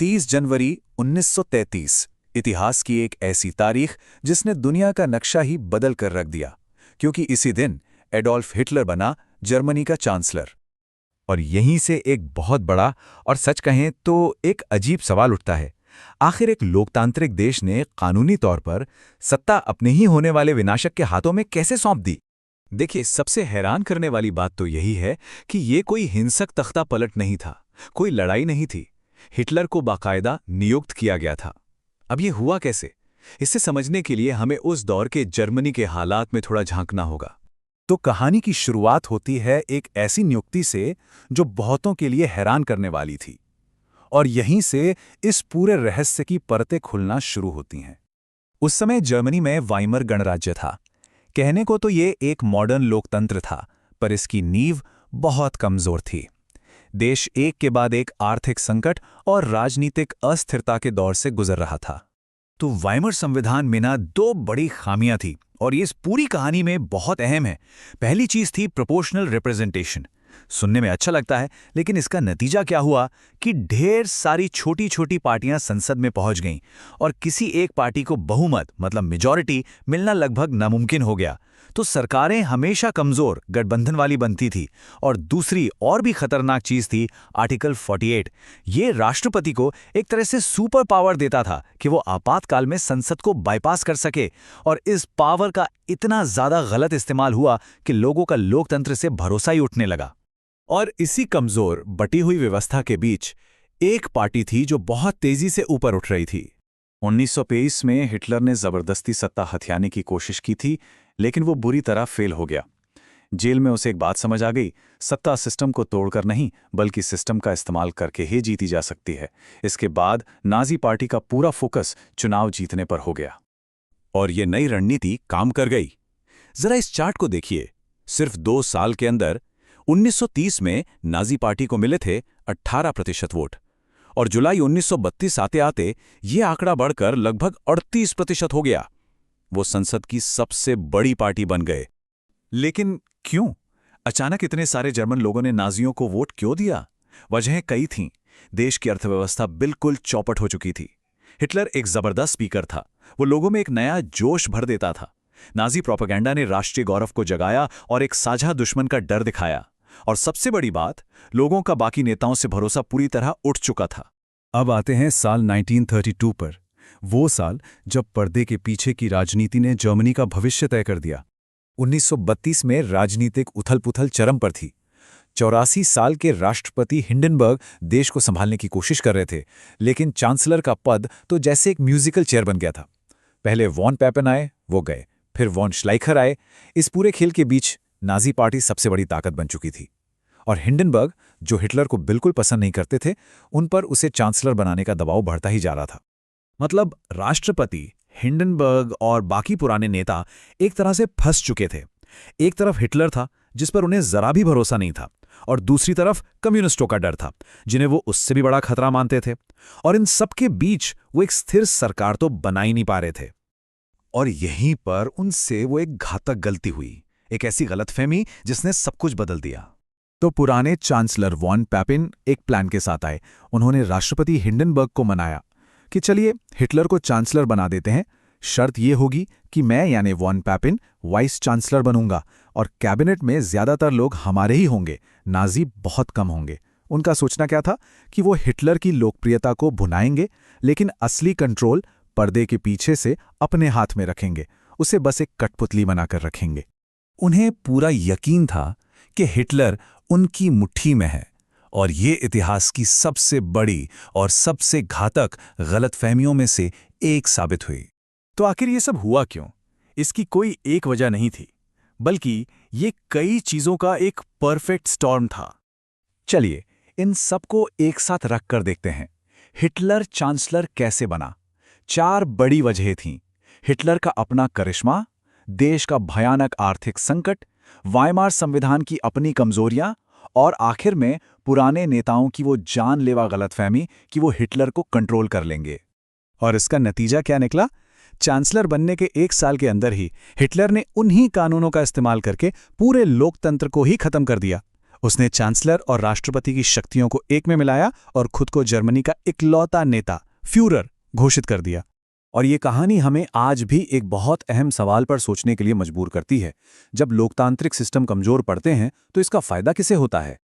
30 जनवरी 1933 इतिहास की एक ऐसी तारीख जिसने दुनिया का नक्शा ही बदल कर रख दिया, क्योंकि इसी दिन एडोल्फ हिटलर बना जर्मनी का चांसलर। और यहीं से एक बहुत बड़ा और सच कहें तो एक अजीब सवाल उठता है। आखिर एक लोकतांत्रिक देश ने कानूनी तौर पर सत्ता अपने ही होने वाले विनाशक के हाथों में कैसे सौंप दी? देखिए, सबसे हैरान करने वाली बात तो यही है कि ये कोई हिंसक तख्ता पलट नहीं था, कोई लड़ाई नहीं थी। हिटलर को बाकायदा नियुक्त किया गया था। अब ये हुआ कैसे? इसे समझने के लिए हमें उस दौर के जर्मनी के हालात में थोड़ा झांकना होगा। तो कहानी की शुरुआत होती है एक ऐसी नियुक्ति से जो बहुतों के लिए हैरान करने वाली थी, और यहीं से इस पूरे रहस्य की परतें खुलना शुरू होती हैं। उस समय जर्मनी में वाइमर गणराज्य था। कहने को तो ये एक मॉडर्न लोकतंत्र था, पर इसकी नींव बहुत कमजोर थी। देश एक के बाद एक आर्थिक संकट और राजनीतिक अस्थिरता के दौर से गुजर रहा था। तो वाइमर संविधान में ना दो बड़ी खामियां थी, और ये इस पूरी कहानी में बहुत अहम है। पहली चीज थी प्रोपोर्शनल रिप्रेजेंटेशन। सुनने में अच्छा लगता है, लेकिन इसका नतीजा क्या हुआ कि ढेर सारी छोटी छोटी पार्टियां संसद में पहुंच गईं, और किसी एक पार्टी को बहुमत मतलब मेजॉरिटी मिलना लगभग नामुमकिन हो गया। तो सरकारें हमेशा कमजोर गठबंधन वाली बनती थी। और दूसरी और भी खतरनाक चीज थी आर्टिकल 48। ये राष्ट्रपति को एक तरह से सुपर पावर देता था कि वो आपातकाल में संसद को बाईपास कर सके। और इस पावर का इतना ज्यादा गलत इस्तेमाल हुआ कि लोगों का लोकतंत्र से भरोसा ही उठने लगा। और इसी कमजोर बटी हुई व्यवस्था के बीच एक पार्टी थी जो बहुत तेजी से ऊपर उठ रही थी। 1923 में हिटलर ने जबरदस्ती सत्ता हथियाने की कोशिश की थी, लेकिन वो बुरी तरह फेल हो गया। जेल में उसे एक बात समझ आ गई, सत्ता सिस्टम को तोड़कर नहीं बल्कि सिस्टम का इस्तेमाल करके ही जीती जा सकती है। इसके बाद नाजी पार्टी का पूरा फोकस चुनाव जीतने पर हो गया। और ये नई रणनीति काम कर गई। जरा इस चार्ट को देखिए। सिर्फ 2 साल के अंदर 1930 में नाजी पार्टी को मिले थे 18% वोट, और जुलाई 1932 आते आते ये आंकड़ा बढ़कर लगभग 38% हो गया। वो संसद की सबसे बड़ी पार्टी बन गए। लेकिन क्यों? अचानक इतने सारे जर्मन लोगों ने नाजियों को वोट क्यों दिया? वजहें कई थीं। देश की अर्थव्यवस्था बिल्कुल चौपट हो चुकी थी। हिटलर एक जबरदस्त स्पीकर था। वो लोगों में एक नया जोश भर देता था। नाजी प्रोपेगेंडा ने राष्ट्रीय गौरव को जगाया और एक साझा दुश्मन का डर दिखाया। और सबसे बड़ी बात, लोगों का बाकी नेताओं से भरोसा पूरी तरह उठ चुका था। अब आते हैं साल 1932 पर, वो साल जब पर्दे के पीछे की राजनीति ने जर्मनी का भविष्य तय कर दिया। 1932 में राजनीतिक उथल-पुथल चरम पर थी। 84 साल के राष्ट्रपति हिंडनबर्ग देश को संभालने की कोशिश कर रहे थे, लेकिन चांसलर का पद तो जैसे एक म्यूजिकल चेयर बन गया था। पहले वॉन पैपेन आए, वो गए, फिर वॉन श्लाइखर आए। इस पूरे खेल के बीच नाजी पार्टी सबसे बड़ी ताकत बन चुकी थी, और हिंडनबर्ग, जो हिटलर को बिल्कुल पसंद नहीं करते थे, उन पर उसे चांसलर बनाने का दबाव बढ़ता ही जा रहा था। मतलब राष्ट्रपति, हिंडनबर्ग और बाकी पुराने नेता एक तरह से फंस चुके थे। एक तरफ हिटलर था जिस पर उन्हें जरा भी भरोसा नहीं था, और दूसरी तरफ कम्युनिस्टों का डर था जिन्हें वो उससे भी बड़ा खतरा मानते थे। और इन सबके बीच वो एक स्थिर सरकार तो बना ही नहीं पा रहे थे। और यहीं पर उनसे वो एक घातक गलती हुई, एक ऐसी गलतफहमी जिसने सब कुछ बदल दिया। तो पुराने चांसलर वॉन पैपेन एक प्लान के साथ आए। उन्होंने राष्ट्रपति हिंडनबर्ग को मनाया कि चलिए हिटलर को चांसलर बना देते हैं। शर्त यह होगी कि मैं यानी वॉन पैपेन वाइस चांसलर बनूंगा, और कैबिनेट में ज्यादातर लोग हमारे ही होंगे, नाजी बहुत कम होंगे। उनका सोचना क्या था कि वो हिटलर की लोकप्रियता को भुनाएंगे, लेकिन असली कंट्रोल पर्दे के पीछे से अपने हाथ में रखेंगे, उसे बस एक कठपुतली बनाकर रखेंगे। उन्हें पूरा यकीन था कि हिटलर उनकी मुट्ठी में है, और ये इतिहास की सबसे बड़ी और सबसे घातक गलतफहमियों में से एक साबित हुई। तो आखिर ये सब हुआ क्यों? इसकी कोई एक वजह नहीं थी, बल्कि ये कई चीजों का एक परफेक्ट स्टॉर्म था। चलिए इन सबको एक साथ रख कर देखते हैं। हिटलर चांसलर कैसे बना? 4 बड़ी वजहें थीं। हिटलर का अपना करिश्मा, देश का भयानक आर्थिक संकट, वाइमार संविधान की अपनी कमजोरियां, और आखिर में पुराने नेताओं की वो जानलेवा गलतफहमी कि वो हिटलर को कंट्रोल कर लेंगे। और इसका नतीजा क्या निकला? चांसलर बनने के 1 साल के अंदर ही हिटलर ने उन्हीं कानूनों का इस्तेमाल करके पूरे लोकतंत्र को ही खत्म कर दिया। उसने चांसलर और राष्ट्रपति की शक्तियों को एक में मिलाया और खुद को जर्मनी का इकलौता नेता फ्यूरर घोषित कर दिया। और ये कहानी हमें आज भी एक बहुत अहम सवाल पर सोचने के लिए मजबूर करती है। जब लोकतांत्रिक सिस्टम कमजोर पड़ते हैं तो इसका फायदा किसे होता है?